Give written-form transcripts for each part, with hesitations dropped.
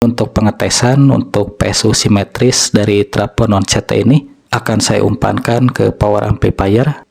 Untuk pengetesan untuk PSU simetris dari trafo non CT ini akan saya umpankan ke power amplifier.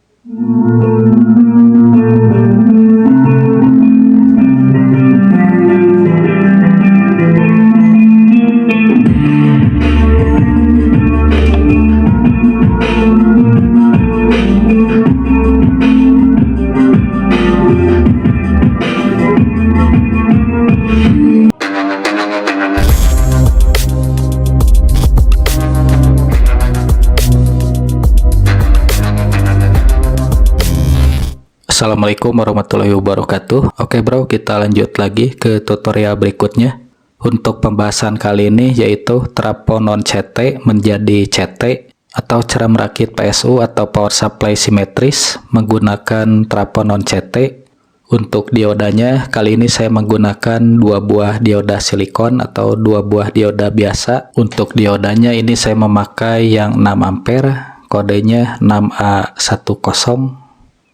Assalamualaikum warahmatullahi wabarakatuh. Oke bro, kita lanjut lagi ke tutorial berikutnya. Untuk pembahasan kali ini yaitu trafo non CT menjadi CT atau cara merakit PSU atau power supply simetris menggunakan trafo non CT. Untuk diodanya kali ini saya menggunakan 2 buah dioda silikon atau 2 buah dioda biasa. Untuk diodanya ini saya memakai yang 6 ampere, kodenya 6A10.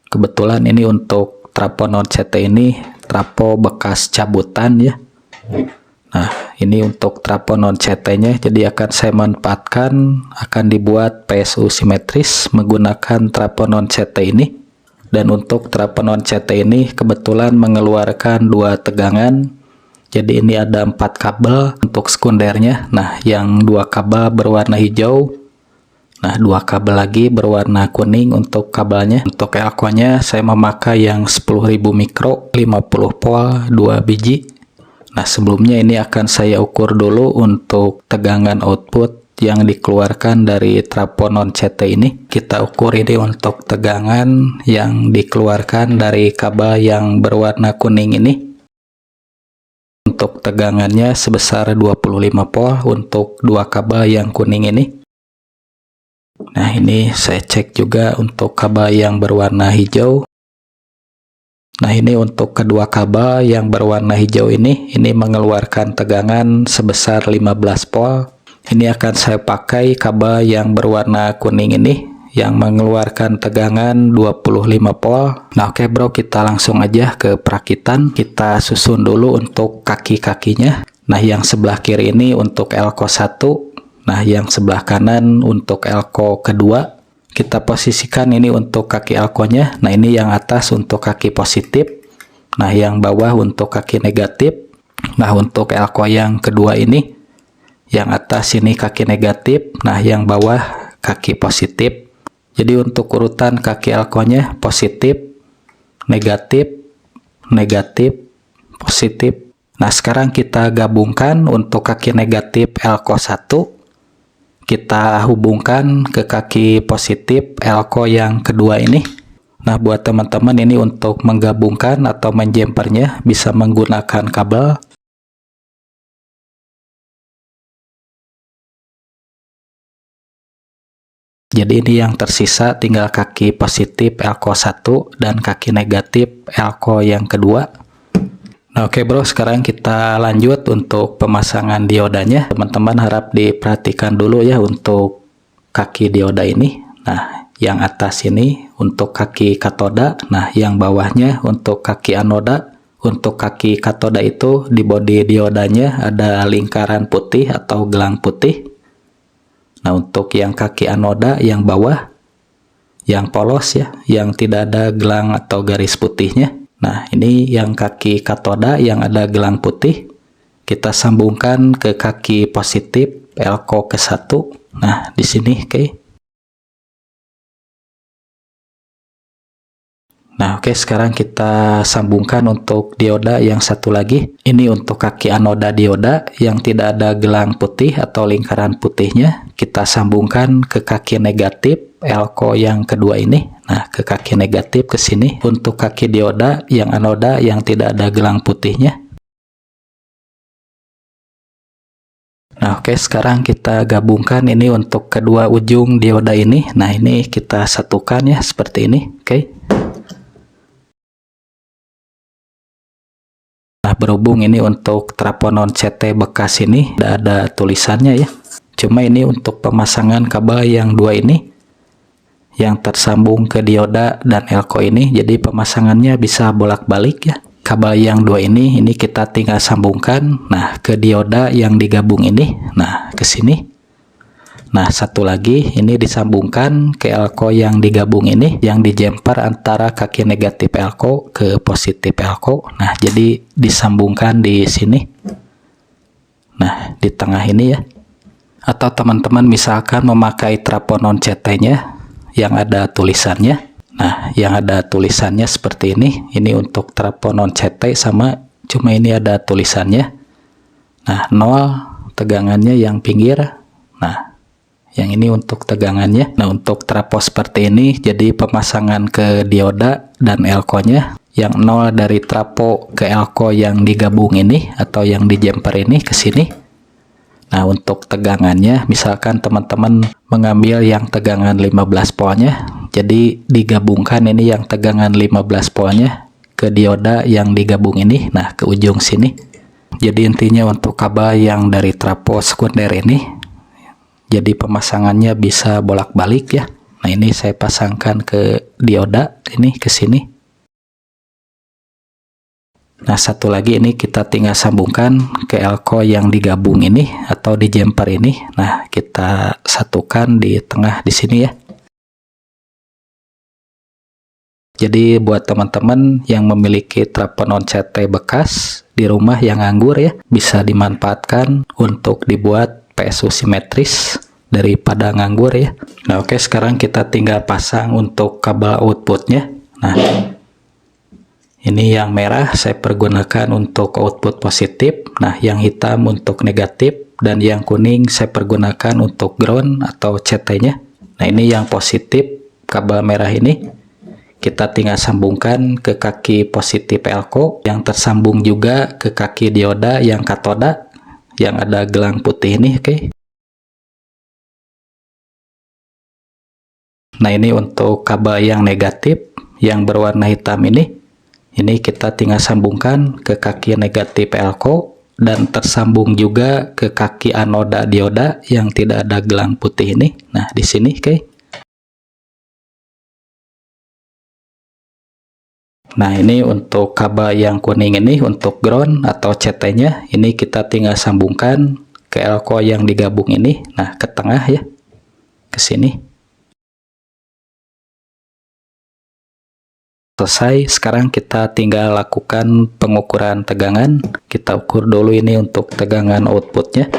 Kebetulan ini untuk trafo non CT ini trafo bekas cabutan ya. Nah, ini untuk trafo non CT-nya, jadi akan saya manfaatkan, akan dibuat PSU simetris menggunakan trafo non CT ini. Dan untuk trafo non CT ini kebetulan mengeluarkan 2 tegangan. Jadi ini ada 4 kabel untuk sekundernya. Nah, yang 2 kabel berwarna hijau. Nah, 2 kabel lagi berwarna kuning untuk kabelnya. Untuk elko-nya saya memakai yang 10.000 mikro 50 volt 2 biji. Nah, sebelumnya ini akan saya ukur dulu untuk tegangan output yang dikeluarkan dari trafo non CT ini. Kita ukur ini untuk tegangan yang dikeluarkan dari kabel yang berwarna kuning ini. Untuk tegangannya sebesar 25 volt untuk 2 kabel yang kuning ini. Nah, ini saya cek juga untuk kabel yang berwarna hijau. Nah, ini untuk kedua kabel yang berwarna hijau ini mengeluarkan tegangan sebesar 15 volt. Ini akan saya pakai kabel yang berwarna kuning ini yang mengeluarkan tegangan 25 volt. Nah, oke bro, kita langsung aja ke perakitan. Kita susun dulu untuk kaki-kakinya. Nah, yang sebelah kiri ini untuk elko 1. Nah, yang sebelah kanan untuk elko kedua. Kita posisikan ini untuk kaki elko-nya. Nah, ini yang atas untuk kaki positif. Nah, yang bawah untuk kaki negatif. Nah, untuk elko yang kedua ini, yang atas ini kaki negatif. Nah, yang bawah kaki positif. Jadi untuk urutan kaki elko-nya positif, negatif, negatif, positif. Nah, sekarang kita gabungkan untuk kaki negatif elko 1. Kita hubungkan ke kaki positif elko yang kedua ini. Nah, buat teman-teman ini untuk menggabungkan atau menjempernya bisa menggunakan kabel. Jadi ini yang tersisa tinggal kaki positif elko 1 dan kaki negatif elko yang kedua. Nah, oke bro, sekarang kita lanjut untuk pemasangan diodanya. Teman-teman harap diperhatikan dulu ya untuk kaki dioda ini. Nah, yang atas ini untuk kaki katoda. Nah, yang bawahnya untuk kaki anoda. Untuk kaki katoda itu di bodi diodanya ada lingkaran putih atau gelang putih. Nah, untuk yang kaki anoda yang bawah, yang polos ya, yang tidak ada gelang atau garis putihnya. Nah, ini yang kaki katoda yang ada gelang putih. Kita sambungkan ke kaki positif elko ke 1. Nah, di sini oke. Nah, oke, sekarang kita sambungkan untuk dioda yang satu lagi. Ini untuk kaki anoda dioda yang tidak ada gelang putih atau lingkaran putihnya. Kita sambungkan ke kaki negatif elko yang kedua ini. Nah, ke kaki negatif ke sini untuk kaki dioda yang anoda yang tidak ada gelang putihnya. Nah, oke, sekarang kita gabungkan ini untuk kedua ujung dioda ini. Nah, ini kita satukan ya seperti ini, oke. Nah, berhubung ini untuk trafo non CT bekas ini tidak ada tulisannya ya. Cuma ini untuk pemasangan kabel yang 2 ini yang tersambung ke dioda dan elko ini, jadi pemasangannya bisa bolak-balik ya. kabel yang dua ini kita tinggal sambungkan, nah, ke dioda yang digabung ini, nah, ke sini. Nah, satu lagi ini disambungkan ke elko yang digabung ini, yang dijemper antara kaki negatif elko ke positif elko. Nah, jadi disambungkan di sini. Nah, di tengah ini ya. Atau teman-teman misalkan memakai trafo non CT-nya yang ada tulisannya. Nah, yang ada tulisannya seperti ini. Ini untuk trafo non CT sama, cuma ini ada tulisannya. Nah, 0 tegangannya yang pinggir. Nah, yang ini untuk tegangannya. Nah, untuk trafo seperti ini, jadi pemasangan ke dioda dan elko-nya. Yang 0 dari trafo ke elko yang digabung ini, atau yang dijemper ini ke sini. Nah, untuk tegangannya, misalkan teman-teman mengambil yang tegangan 15 voltnya, jadi digabungkan ini yang tegangan 15 voltnya ke dioda yang digabung ini, nah, ke ujung sini. Jadi intinya untuk kabel yang dari trafo sekunder ini, jadi pemasangannya bisa bolak-balik ya. Nah, ini saya pasangkan ke dioda, ini ke sini. Nah, satu lagi ini kita tinggal sambungkan ke elko yang digabung ini atau di jumper ini. Nah, kita satukan di tengah di sini ya. Jadi buat teman-teman yang memiliki trafo non CT bekas di rumah yang nganggur ya, bisa dimanfaatkan untuk dibuat PSU simetris daripada nganggur ya. Nah, oke, sekarang kita tinggal pasang untuk kabel outputnya. Nah, ini yang merah saya pergunakan untuk output positif, nah yang hitam untuk negatif, dan yang kuning saya pergunakan untuk ground atau CT-nya. Nah, ini yang positif, kabel merah ini kita tinggal sambungkan ke kaki positif elko, yang tersambung juga ke kaki dioda yang katoda, yang ada gelang putih ini, oke. Nah, ini untuk kabel yang negatif, yang berwarna hitam ini kita tinggal sambungkan ke kaki negatif elko dan tersambung juga ke kaki anoda dioda yang tidak ada gelang putih ini. Nah, di sini, oke. Nah, ini untuk kabel yang kuning ini untuk ground atau CT-nya, ini kita tinggal sambungkan ke elko yang digabung ini. Nah, ke tengah ya, ke sini. Selesai, sekarang kita tinggal lakukan pengukuran tegangan. Kita ukur dulu ini untuk tegangan outputnya.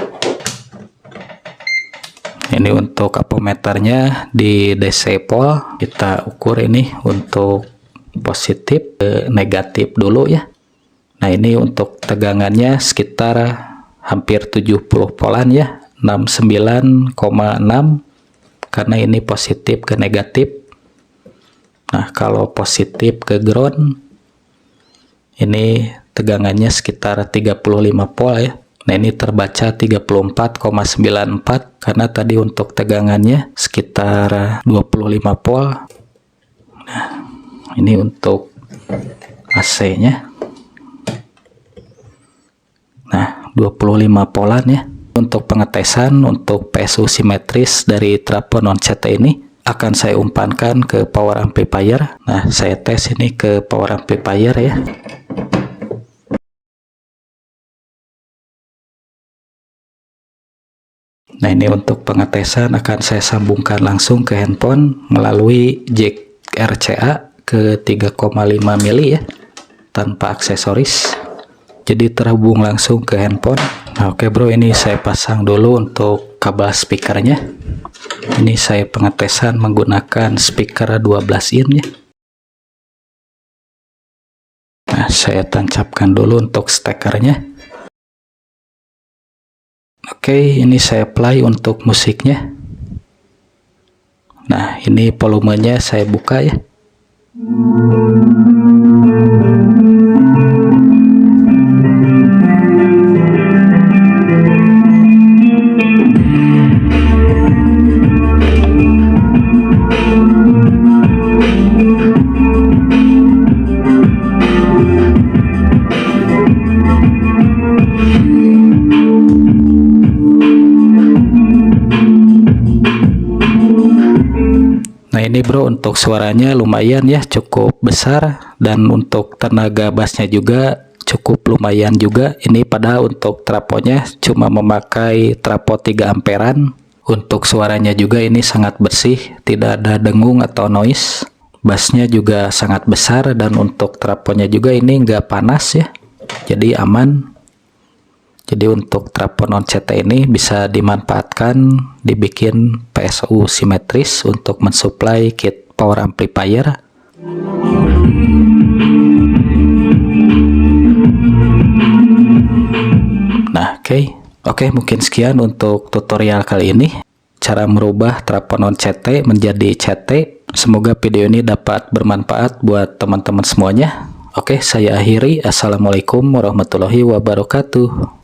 Ini untuk ampermeternya di DC pol, kita ukur ini untuk positif ke negatif dulu ya. Nah, ini untuk tegangannya sekitar hampir 70 volan ya, 69,6 karena ini positif ke negatif. Nah, kalau positif ke ground, ini tegangannya sekitar 35 volt ya. Nah, ini terbaca 34,94 karena tadi untuk tegangannya sekitar 25 volt. Nah, ini untuk AC-nya. Nah, 25 volan ya. Untuk pengetesan untuk PSU simetris dari trafo non CT ini akan saya umpankan ke power amplifier. Nah, saya tes ini ke power amplifier ya. Nah, ini untuk pengetesan akan saya sambungkan langsung ke handphone melalui jack RCA ke 3,5 mili ya, tanpa aksesoris. Jadi terhubung langsung ke handphone. Nah, oke bro, ini saya pasang dulu untuk kabel speakernya. Ini saya pengetesan menggunakan speaker 12 in ya. Nah, saya tancapkan dulu untuk stekernya. Oke, ini saya play untuk musiknya. Nah, ini volumenya saya buka ya. ini bro, untuk suaranya lumayan ya, cukup besar, dan untuk tenaga bassnya juga cukup lumayan juga. Ini padahal untuk trafonya cuma memakai trafo 3 amperan. Untuk suaranya juga ini sangat bersih, tidak ada dengung atau noise. Bassnya juga sangat besar, dan untuk trafonya juga ini nggak panas ya, jadi aman. Jadi untuk trafo non CT ini bisa dimanfaatkan dibikin PSU simetris untuk mensuplai kit power amplifier. Nah, oke, mungkin sekian untuk tutorial kali ini, cara merubah trafo non CT menjadi CT. Semoga video ini dapat bermanfaat buat teman-teman semuanya. Oke, saya akhiri. Assalamualaikum warahmatullahi wabarakatuh.